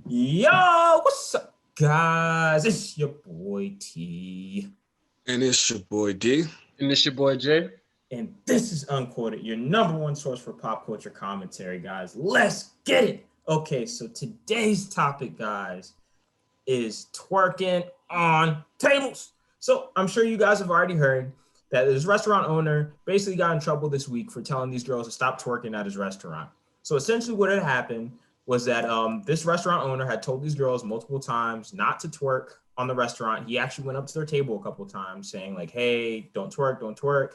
Yo, what's up, guys? It's your boy T, And it's your boy D. And this your boy Jay. and this is Unquoted, your number one source for pop culture commentary, guys. Let's get it. Okay, so today's topic, guys, is twerking on tables. So I'm sure you guys have already heard that this restaurant owner basically got in trouble this week for telling these girls to stop twerking at his restaurant. So essentially, what had happened was that this restaurant owner had told these girls multiple times not to twerk on the restaurant. He actually went up to their table a couple of times saying like, "Hey, don't twerk, don't twerk."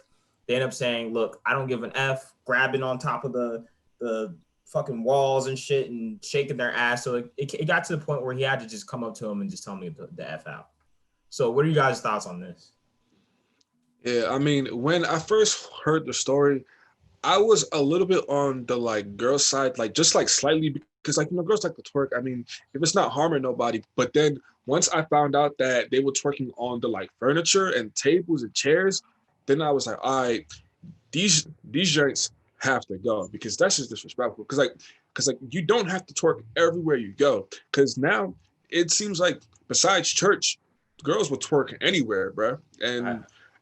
They end up saying, "Look, I don't give an F," grabbing on top of the fucking walls and shit and shaking their ass. So it got to the point where he had to just come up to them and just tell me the F out. So what are you guys' thoughts on this? Yeah, I mean, when I first heard the story, I was a little bit on the like girl side, like just like slightly because girls like to twerk. I mean, if it's not harming nobody, but then once I found out that they were twerking on the like furniture and tables and chairs, then I was like, all right, these joints have to go because that's just disrespectful. Because you don't have to twerk everywhere you go. Because now it seems like besides church, girls will twerk anywhere, bro.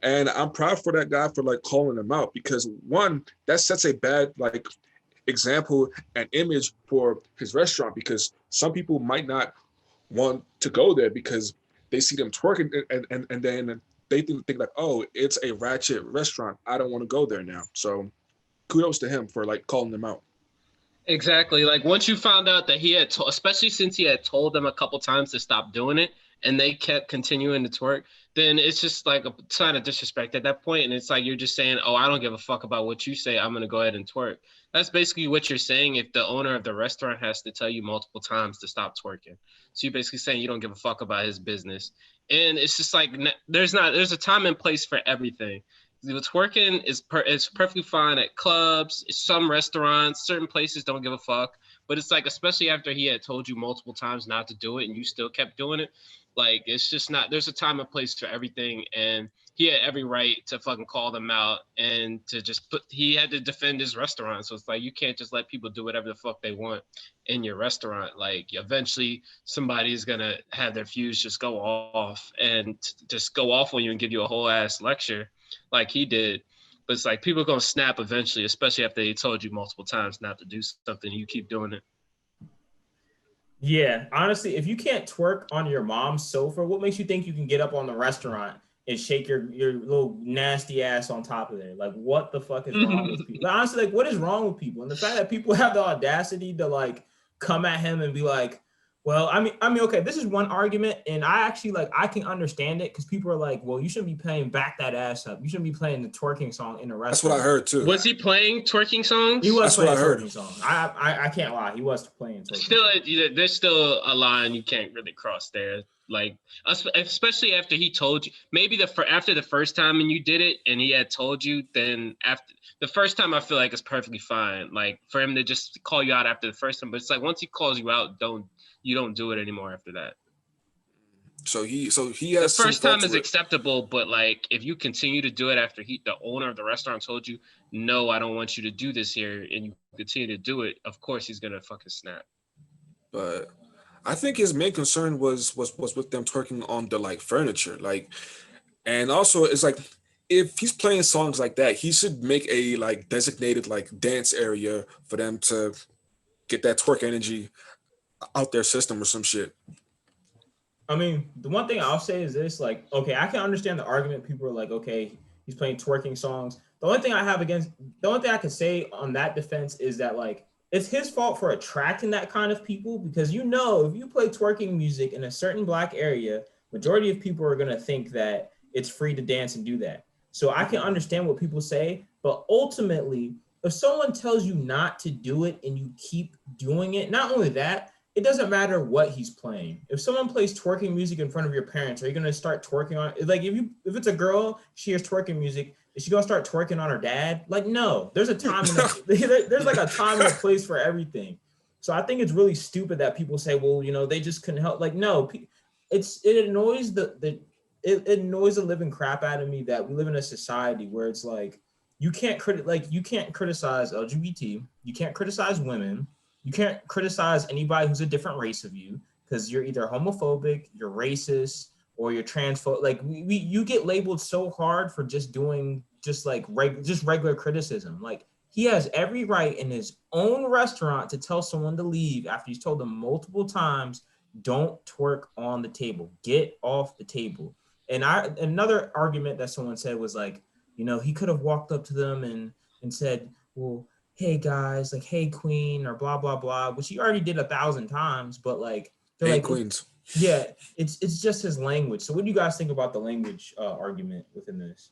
And I'm proud for that guy for like calling them out because one, that sets a bad like example and image for his restaurant because some people might not want to go there because they see them twerking and then they think like, oh, it's a ratchet restaurant. I don't want to go there now. So kudos to him for like calling them out. Exactly. Like once you found out that he had, especially since he had told them a couple times to stop doing it, and they kept continuing to twerk, then it's just like a sign of disrespect at that point. And it's like you're just saying, "Oh, I don't give a fuck about what you say. I'm gonna go ahead and twerk." That's basically what you're saying. If the owner of the restaurant has to tell you multiple times to stop twerking, so you're basically saying you don't give a fuck about his business. And it's just like there's a time and place for everything. The twerking is perfectly fine at clubs, some restaurants, certain places don't give a fuck. But it's like, especially after he had told you multiple times not to do it and you still kept doing it, like it's just not. There's a time and place for everything, and he had every right to fucking call them out and to just put. He had to defend his restaurant, so it's like you can't just let people do whatever the fuck they want in your restaurant. Like eventually, somebody's gonna have their fuse just go off and just go off on you and give you a whole ass lecture like he did. But it's like people are gonna snap eventually, especially after they told you multiple times not to do something. You keep doing it. Yeah, honestly, if you can't twerk on your mom's sofa, what makes you think you can get up on the restaurant and shake your little nasty ass on top of there? Like, what the fuck is wrong with people? Like, honestly, like, what is wrong with people? And the fact that people have the audacity to like come at him and be like, well, okay, this is one argument, and I actually like I can understand it because people are like, well, you shouldn't be playing "Back That Ass Up." You shouldn't be playing the twerking song in a That's what I restaurant. heard too. Was he playing twerking songs? He was That's what playing I heard. twerking songs. I can't lie, he was playing twerking Still, songs. there's still a line you can't really cross there. Like, especially after he told you, maybe after the first time and you did it, and he had told you, then after the first time, I feel like it's perfectly fine. Like for him to just call you out after the first time, but it's like once he calls you out, you don't do it anymore after that. So he The has some first fault time is to it. acceptable, but like if you continue to do it after the owner of the restaurant told you, no, I don't want you to do this here, and you continue to do it, of course he's gonna fucking snap. But I think his main concern was with them twerking on the like furniture, like, and also it's like if he's playing songs like that, he should make a like designated like dance area for them to get that twerk energy out their system or some shit. I mean, the one thing I'll say is this: like, okay, I can understand the argument. People are like, okay, he's playing twerking songs. The only thing I can say on that defense is that like it's his fault for attracting that kind of people because if you play twerking music in a certain black area, majority of people are gonna think that it's free to dance and do that. So I can understand what people say, but ultimately, if someone tells you not to do it and you keep doing it, not only that, it doesn't matter what he's playing. If someone plays twerking music in front of your parents, are you gonna start twerking on it? Like if it's a girl, she hears twerking music, is she gonna start twerking on her dad? Like no, there's a time and there's like a time and a place for everything. So I think it's really stupid that people say, well, they just couldn't help. Like no, it annoys it annoys the living crap out of me that we live in a society where it's like you can't criticize LGBT, you can't criticize women, You can't criticize anybody who's a different race of you because you're either homophobic, you're racist, or you're transphobic. Like you get labeled so hard for just doing just like just regular criticism. Like he has every right in his own restaurant to tell someone to leave after he's told them multiple times, don't twerk on the table, get off the table. And another argument that someone said was like, he could have walked up to them and said, well, hey guys, like, hey queen, or blah blah blah, which he already did 1,000 times. But like, they're Hey, like, Queens. yeah, it's just his language. So what do you guys think about the language argument within this?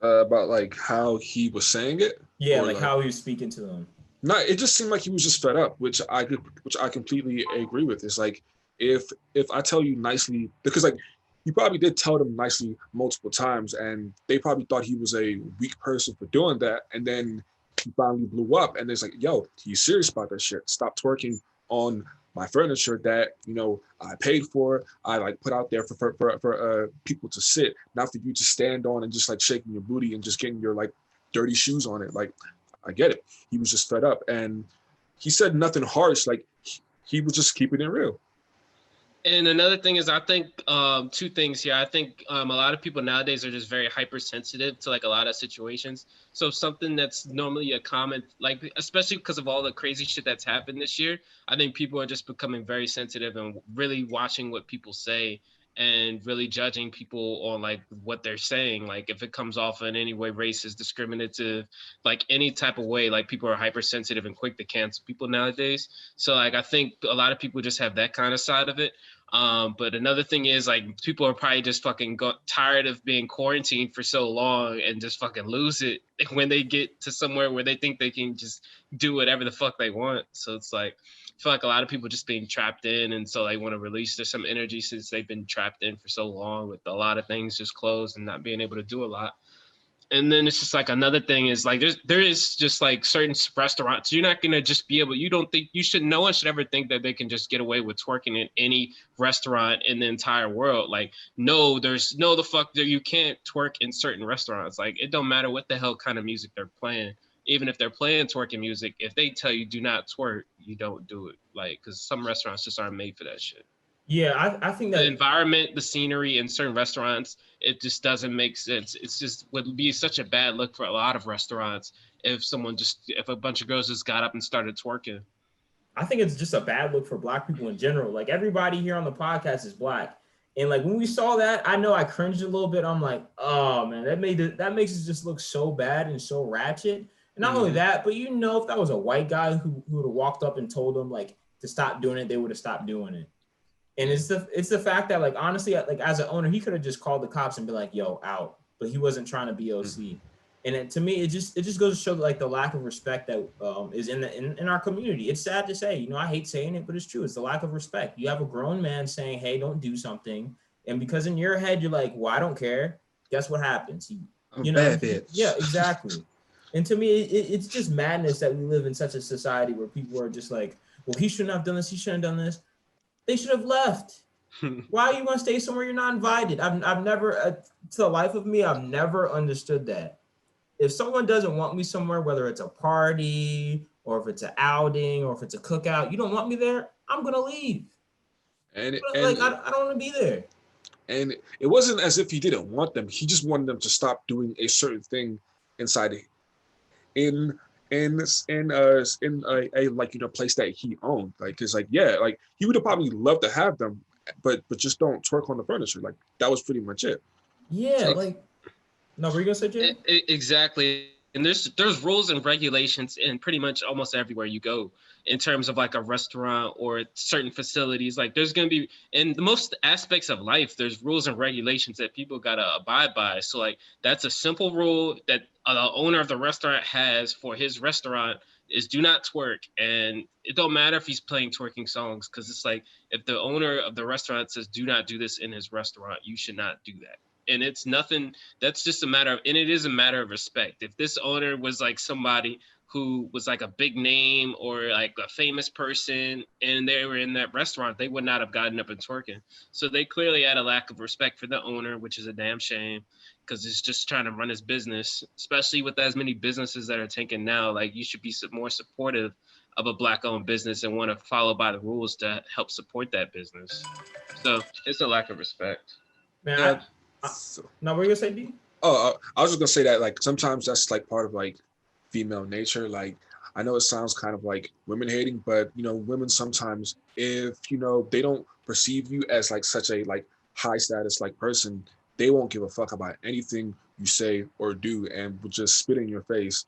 About like how he was saying it, Yeah, or like like how he was speaking to them. no, it just seemed like he was just fed up, which I completely agree with. It's like if I tell you nicely, because like he probably did tell them nicely multiple times, and they probably thought he was a weak person for doing that, and then he finally blew up, and it's like, yo, he's serious about that shit. Stop twerking on my furniture that I paid for. I like put out there for people to sit, not for you to stand on and just like shaking your booty and just getting your like dirty shoes on it. Like, I get it. He was just fed up, and he said nothing harsh. Like he was just keeping it real. And another thing is, I think two things here. I think a lot of people nowadays are just very hypersensitive to like a lot of situations. So something that's normally a common, like especially because of all the crazy shit that's happened this year, I think people are just becoming very sensitive and really watching what people say and really judging people on like what they're saying. Like if it comes off in any way racist, discriminative, like any type of way, like people are hypersensitive and quick to cancel people nowadays. So like I think a lot of people just have that kind of side of it. But another thing is like people are probably just fucking tired of being quarantined for so long and just fucking lose it when they get to somewhere where they think they can just do whatever the fuck they want. So it's like I feel like a lot of people just being trapped in, and so they want to release their some energy since they've been trapped in for so long with a lot of things just closed and not being able to do a lot. And then it's just like another thing is like there is just like certain restaurants you're not gonna just be able, you don't think you should, no one should ever think that they can just get away with twerking in any restaurant in the entire world. Like no, there's no the fuck there, you can't twerk in certain restaurants. Like it don't matter what the hell kind of music they're playing. Even if they're playing twerking music, if they tell you do not twerk, you don't do it. Like because some restaurants just aren't made for that shit. Yeah, I think The that environment, the scenery in certain restaurants, it just doesn't make sense. It's just would be such a bad look for a lot of restaurants if a bunch of girls just got up and started twerking. I think it's just a bad look for Black people in general. Like everybody here on the podcast is Black, and like when we saw that, I know I cringed a little bit. I'm like, oh man, that makes it just look so bad and so ratchet. And not only that, but if that was a white guy who would have walked up and told them like to stop doing it, they would have stopped doing it. And it's the fact that like honestly, like as an owner, he could have just called the cops and be like, "Yo, out," but he wasn't trying to be OC. And to me, it just goes to show like the lack of respect that is in our community. It's sad to say, I hate saying it, but it's true. It's the lack of respect. You have a grown man saying, "Hey, don't do something," and because in your head you're like, "Well, I don't care." Guess what happens? Bad bitch. Yeah, exactly. And to me, it's just madness that we live in such a society where people are just like, "Well, he shouldn't have done this. He shouldn't have done this." They should have left. Why you want to stay somewhere you're not invited? I've never, to the life of me, I've never understood that. If someone doesn't want me somewhere, whether it's a party or if it's an outing or if it's a cookout, you don't want me there, I'm gonna leave. And Like and I don't want to be there. and it wasn't as if he didn't want them. He just wanted them to stop doing a certain thing inside in in a like place that he owned. Like it's like yeah, like he would have probably loved to have them, but just don't twerk on the furniture. Like that was pretty much it. Yeah, like no, were you gonna say, Jay? Exactly. And there's rules and regulations in pretty much almost everywhere you go in terms of like a restaurant or certain facilities. Like there's going to be in the most aspects of life, there's rules and regulations that people got to abide by. So like that's a simple rule that the owner of the restaurant has for his restaurant is do not twerk. And it don't matter if he's playing twerking songs, because it's like if the owner of the restaurant says do not do this in his restaurant, you should not do that. And it's nothing, that's just a matter of, and it is a matter of respect. If this owner was like somebody who was like a big name or like a famous person and they were in that restaurant, they would not have gotten up and twerking. So they clearly had a lack of respect for the owner, which is a damn shame, because it's just trying to run his business, especially with as many businesses that are tanking now. Like you should be more supportive of a black-owned business and want to follow by the rules to help support that business. So it's a lack of respect. Man, Yeah. I So, no, what you gonna say, D? I was just gonna say that like sometimes that's like part of like female nature. Like I know it sounds kind of like women hating, but women sometimes if they don't perceive you as like such a like high status like person, they won't give a fuck about anything you say or do and will just spit in your face.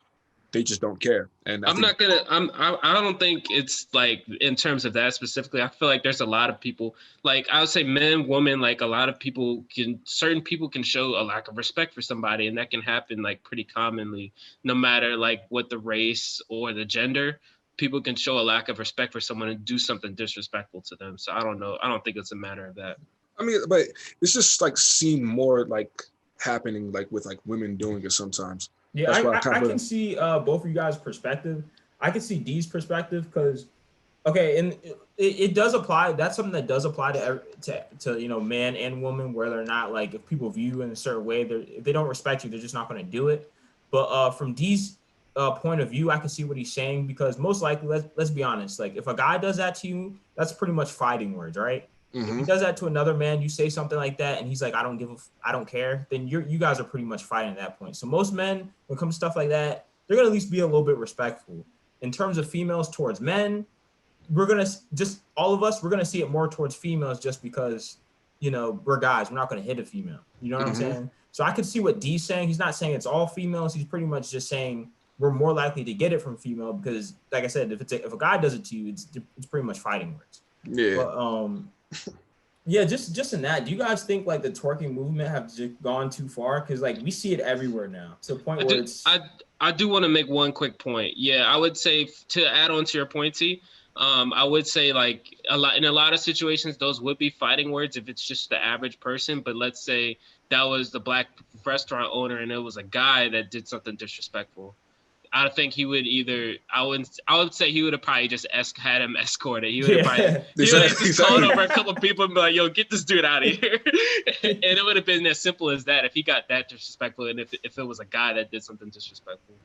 They just don't care. And I I'm think not gonna. I don't think it's like in terms of that specifically. I feel like there's a lot of people. Like I would say, men, women. Like a lot of people can. Certain people can show a lack of respect for somebody, and that can happen like pretty commonly, no matter like what the race or the gender. People can show a lack of respect for someone and do something disrespectful to them. So I don't know. I don't think it's a matter of that. I mean, but it's just like seen more like happening like with like women doing it sometimes. Yeah, That's why I I kind can of see both of you guys' perspective. I can see D's perspective because okay, and it does apply. That's something that does apply to man and woman, where they're not like if people view you in a certain way, if they don't respect you, they're just not going to do it. But from D's point of view, I can see what he's saying because most likely, let's be honest, like if a guy does that to you, that's pretty much fighting words, right? If he hmm does that to another man, you say something like that, and he's like, I don't care," then you guys are pretty much fighting at that point. So most men, when it comes to stuff like that, they're gonna at least be a little bit respectful. In terms of females towards men, we're gonna just all of us we're gonna see it more towards females just because we're guys. We're not gonna hit a female. You know what I'm hmm saying? So I could see what D's saying. He's not saying it's all females. He's pretty much just saying we're more likely to get it from female because, like I said, if a guy does it to you, it's pretty much fighting words. Yeah. But yeah, just in that, do you guys think like the twerking movement have just gone too far? Because like we see it everywhere now to the point I where do. it's I do want to make one quick point. Yeah, I would say to add on to your point, T. I would say like in a lot of situations, those would be fighting words if it's just the average person. But let's say that was the black restaurant owner and it was a guy that did something disrespectful. I think he would either I would say he would have probably just had him escorted. He would have probably yeah. he would have Exactly. just called Exactly. over a couple of people and be like, "Yo, get this dude out of here," and it would have been as simple as that if he got that disrespectful and if it was a guy that did something disrespectful.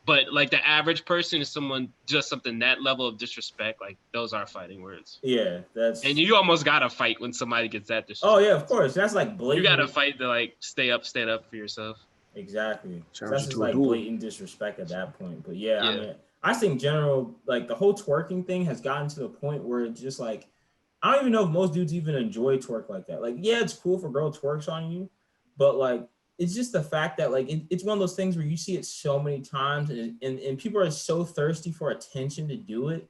But like the average person is someone just something that level of disrespect, like those are fighting words. Yeah, And that's you almost gotta fight when somebody gets that oh disrespect. yeah, of course. That's like You gotta blatant. fight to like stand up for yourself. Exactly. So Challenge that's you just to a like duel. blatant disrespect at that point. But yeah, I Yeah. mean, I think in general, like the whole twerking thing has gotten to the point where it's just like I don't even know if most dudes even enjoy twerk like that. Like, yeah, it's cool if a girl twerks on you, but like it's just the fact that like it's one of those things where you see it so many times and people are so thirsty for attention to do it.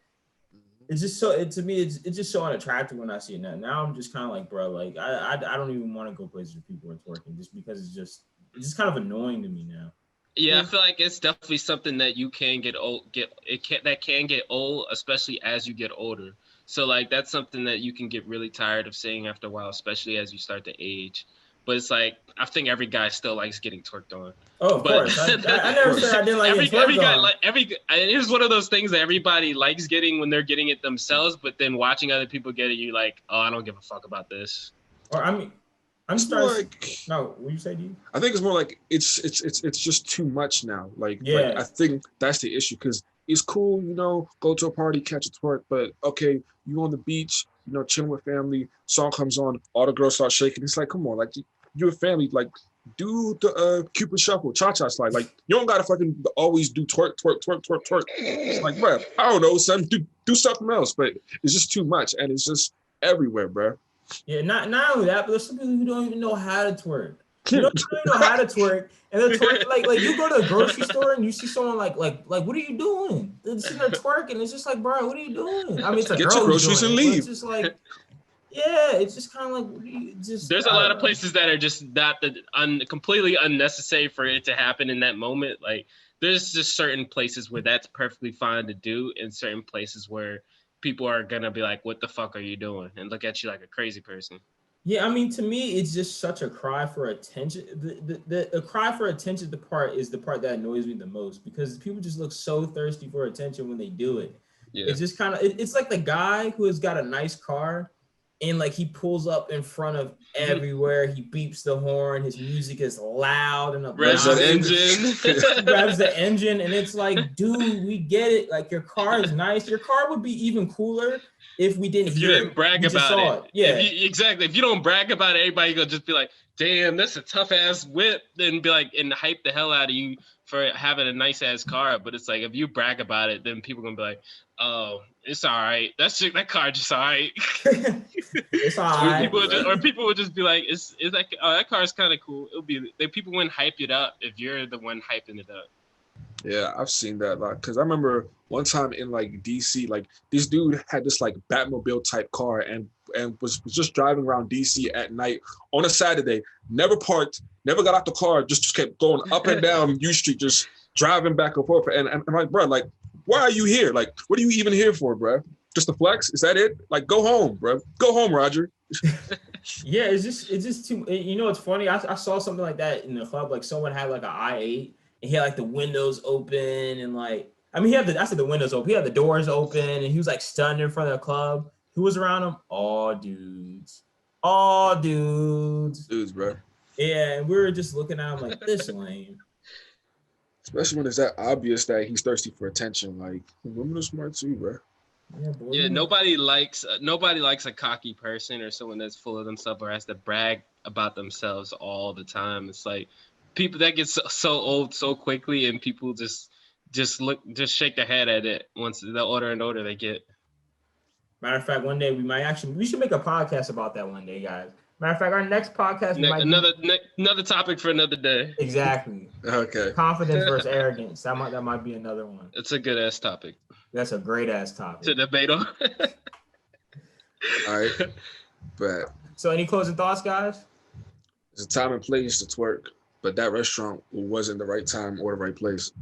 It's just so to me it's just so unattractive when I see it now. I'm just kind of like, bro, like I don't even want to go places where people are twerking just because it's just kind of annoying to me now. Yeah, I Yeah. feel like it's definitely something that you can get old, that can get old, especially as you get older. So like that's something that you can get really tired of seeing after a while, especially as you start to age. But it's like I think every guy still likes getting twerked on. Oh, of But course. I Of never said course. I didn't like getting every twerked guy on. like and it's one of those things that everybody likes getting when they're getting it themselves, but then watching other people get it, you like, oh, I don't give a fuck about this. Or I mean, I'm It's more starting. like No, what you say, D? I think it's more like it's just too much now. Like I Yeah, think that's the issue because it's cool, go to a party, catch a twerk, but okay, you on the beach, chilling with family, song comes on, all the girls start shaking. It's like, come on, like you're a family, like do the Cupid shuffle, cha cha slide. Like you don't gotta fucking always do twerk, twerk, twerk, twerk, twerk. It's like, bro, I don't know, son, do something else, but it's just too much and it's just everywhere, bro. yeah. Not only that, but there's some people who don't even know how to twerk. You don't even know how to twerk, and they're twerking like you go to a grocery store and you see someone like what are you doing? They're sitting there twerking. It's just like, bro, what are you doing? I mean, it's a Get your girl who's groceries doing and it, but it's leave. just like, yeah, it's just kind of like, what do you just? There's a I lot don't of know. places that are just not completely unnecessary for it to happen in that moment. Like there's just certain places where that's perfectly fine to do, and certain places where people are gonna be like, "What the fuck are you doing?" and look at you like a crazy person. Yeah, I mean, to me, it's just such a cry for attention. The cry for attention, the part is the part that annoys me the most because people just look so thirsty for attention when they do it. Yeah. It's just kind of, it's like the guy who has got a nice car and like he pulls up in front of everywhere. He beeps the horn. His music is loud and Revs that obnoxious. engine. Revs the engine, and it's like, dude, we get it. Like your car is nice. Your car would be even cooler if we didn't If you hear didn't it. brag We just about saw it. Yeah, Exactly. If you don't brag about it, everybody gonna just be like, damn, that's a tough ass whip, then be like, and hype the hell out of you for having a nice ass car. But it's like, if you brag about it, then people gonna be like, oh, it's all right. That car just all right. it's all Or right. people would just be like, it's like, oh, that car is kind of cool. It'll be, people wouldn't hype it up if you're the one hyping it up. Yeah, I've seen that a lot. Cause I remember one time in like DC, like this dude had this like Batmobile type car and was just driving around DC at night on a Saturday, never parked, never got out the car, just kept going up and down U Street, just driving back and forth. And I'm like, bro, like, why are you here? Like, what are you even here for, bro? Just to flex? Is that it? Like, go home, bro. Go home, Roger. Yeah, it's just too. You know, it's funny. I saw something like that in the club. Like someone had like an i8, and he had like the windows open, and like I mean, I said the windows open. He had the doors open, and he was like stunned in front of the club. Who was around him? All dudes, Dudes, bro. Yeah, and we were just looking at him like this lame. Especially when it's that obvious that he's thirsty for attention. Like, women are smart too, bro. Yeah, boy, Yeah, nobody likes a cocky person or someone that's full of themselves or has to brag about themselves all the time. It's like people that get so old so quickly, and people just shake their head at it once the older and older they get. Matter of fact, one day we should make a podcast about that one day, guys. Matter of fact, our next podcast Another topic for another day. Exactly. Okay. Confidence versus arrogance. That might be another one. It's a good ass topic. That's a great ass topic to debate on. All right. But so, any closing thoughts, guys? there's a time and place to twerk, but that restaurant wasn't the right time or the right place.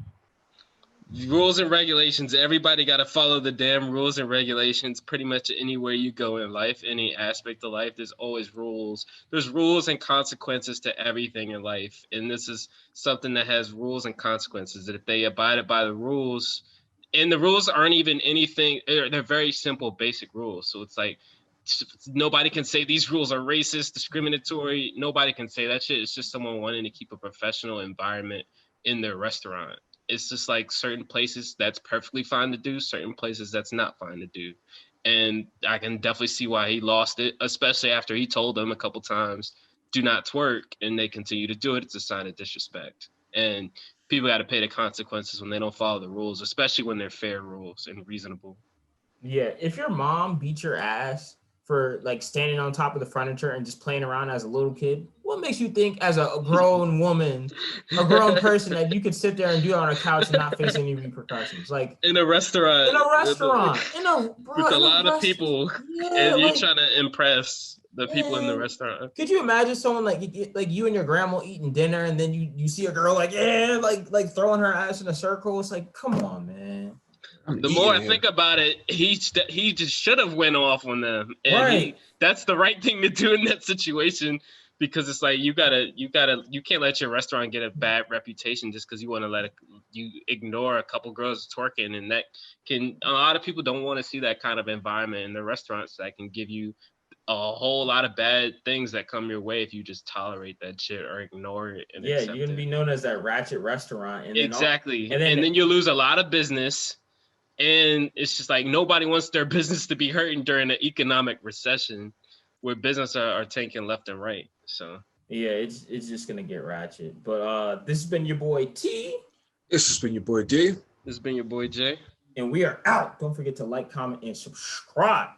Rules and regulations. Everybody got to follow the damn rules and regulations. Pretty much anywhere you go in life, any aspect of life, there's always rules. There's rules and consequences to everything in life, and this is something that has rules and consequences. That if they abided by the rules, and the rules aren't even anything, they're very simple, basic rules. So it's like nobody can say these rules are racist, discriminatory. Nobody can say that shit. It's just someone wanting to keep a professional environment in their restaurant. It's just like certain places that's perfectly fine to do, certain places that's not fine to do. And I can definitely see why he lost it, especially after he told them a couple times, do not twerk, and they continue to do it. It's a sign of disrespect. And people got to pay the consequences when they don't follow the rules, especially when they're fair rules and reasonable. Yeah, if your mom beat your ass for like standing on top of the furniture and just playing around as a little kid, what makes you think as a grown woman, a grown person, that you could sit there and do it on a couch and not face any repercussions? Like in a restaurant, with a lot of people, and you're trying to impress the people in the restaurant. Could you imagine someone like you and your grandma eating dinner, and then you see a girl like throwing her ass in a circle? It's like, come on, man. The more I think about it, he just should have went off on them, and that's the right thing to do in that situation, because it's like you can't let your restaurant get a bad reputation just because you want to you ignore a couple girls twerking, and that a lot of people don't want to see that kind of environment in their restaurants that can give you a whole lot of bad things that come your way if you just tolerate that shit or ignore it. And you're gonna be known as that ratchet restaurant, and then you lose a lot of business. And it's just like nobody wants their business to be hurting during an economic recession where business are tanking left and right. So yeah, it's just gonna get ratchet. But this has been your boy T. This has been your boy D. This has been your boy J. And we are out. Don't forget to like, comment, and subscribe.